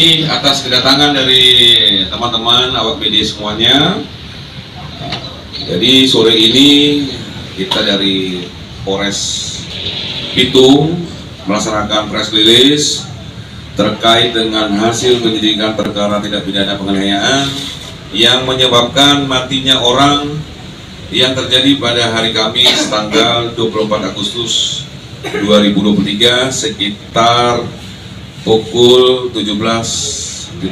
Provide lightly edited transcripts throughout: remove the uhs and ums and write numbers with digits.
kasih atas kedatangan dari teman-teman awak media semuanya. Jadi sore ini kita dari Polres Bitung melaksanakan press release terkait dengan hasil penyidikan perkara tindak pidana penganiayaan yang menyebabkan matinya orang yang terjadi pada hari Kamis tanggal 24 Agustus 2023 sekitar pukul 17.00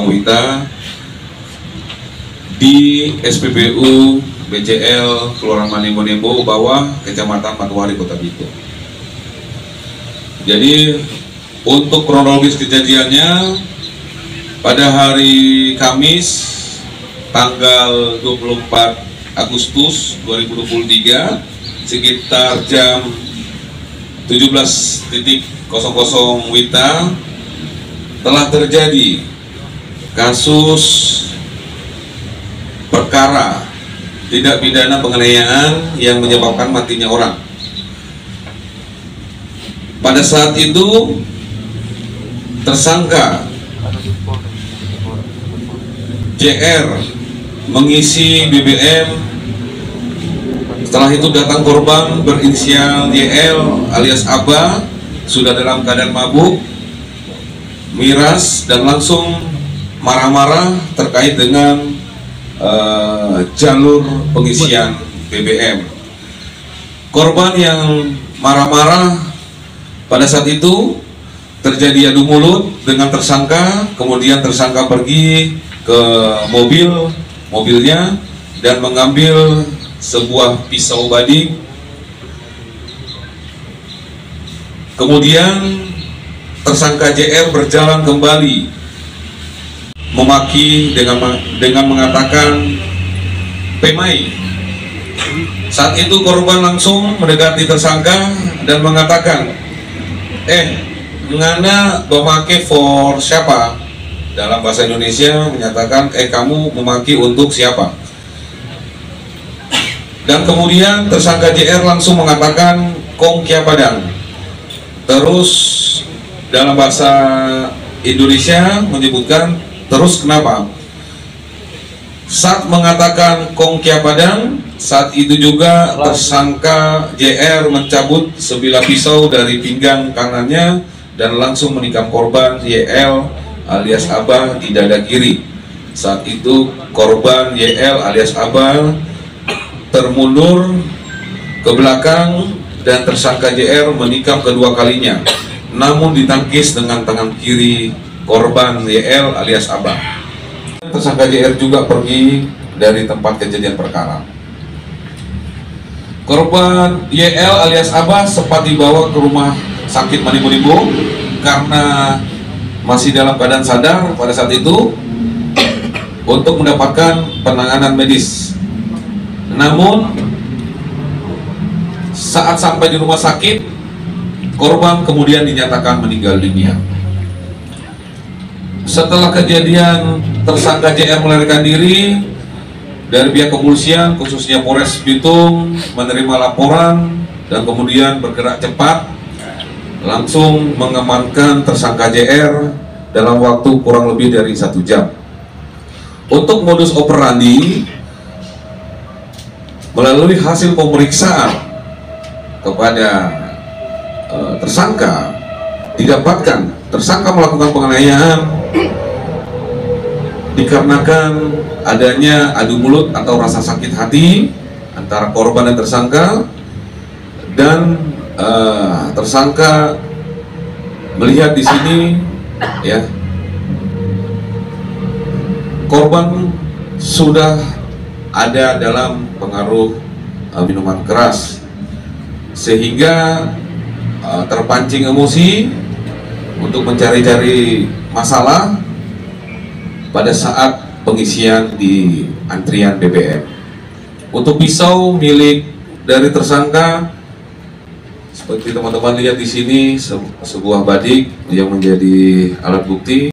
WITA di SPBU BCL Kelurahan Manembo Bawah, Kecamatan Matuari, Kota Bitung. Jadi untuk kronologis kejadiannya, pada hari Kamis tanggal 24 Agustus 2023 sekitar jam 17.00 WITA telah terjadi kasus perkara tindak pidana penganiayaan yang menyebabkan matinya orang. Pada saat itu tersangka JR mengisi BBM. Setelah itu datang korban berinisial YL alias Abah, sudah dalam keadaan mabuk, miras, dan langsung marah-marah terkait dengan jalur pengisian BBM. Korban yang marah-marah pada saat itu terjadi adu mulut dengan tersangka, kemudian tersangka pergi ke mobilnya dan mengambil sebuah pisau badik. Kemudian tersangka JR berjalan kembali memaki dengan mengatakan "Pemai". Saat itu korban langsung mendekati tersangka dan mengatakan, ngana memaki for siapa? Dalam bahasa Indonesia menyatakan, kamu memaki untuk siapa? Dan kemudian tersangka JR langsung mengatakan "Kong Kia Padang". Terus dalam bahasa Indonesia menyebutkan "terus kenapa?". Saat mengatakan "Kong Kia Padang", saat itu juga tersangka JR mencabut sebilah pisau dari pinggang kanannya dan langsung menikam korban YL alias Abah di dada kiri. Saat itu korban YL alias Abah termundur ke belakang dan tersangka JR menikam kedua kalinya, namun ditangkis dengan tangan kiri korban YL alias Abah. Tersangka JR juga pergi dari tempat kejadian perkara. Korban YL alias Abah sempat dibawa ke rumah sakit Manembo karena masih dalam keadaan sadar pada saat itu untuk mendapatkan penanganan medis. Namun saat sampai di rumah sakit, korban kemudian dinyatakan meninggal dunia. Setelah kejadian, tersangka JR melarikan diri. Dari pihak kepolisian khususnya Polres Bitung menerima laporan dan kemudian bergerak cepat langsung mengamankan tersangka JR dalam waktu kurang lebih dari 1 jam. Untuk modus operandi, melalui hasil pemeriksaan kepada tersangka didapatkan tersangka melakukan penganiayaan dikarenakan adanya adu mulut atau rasa sakit hati antara korban dan tersangka, dan tersangka melihat di sini ya korban sudah ada dalam pengaruh minuman keras sehingga terpancing emosi untuk mencari-cari masalah pada saat pengisian di antrian BBM. Untuk pisau milik dari tersangka, seperti teman-teman lihat di sini, sebuah badik yang menjadi alat bukti.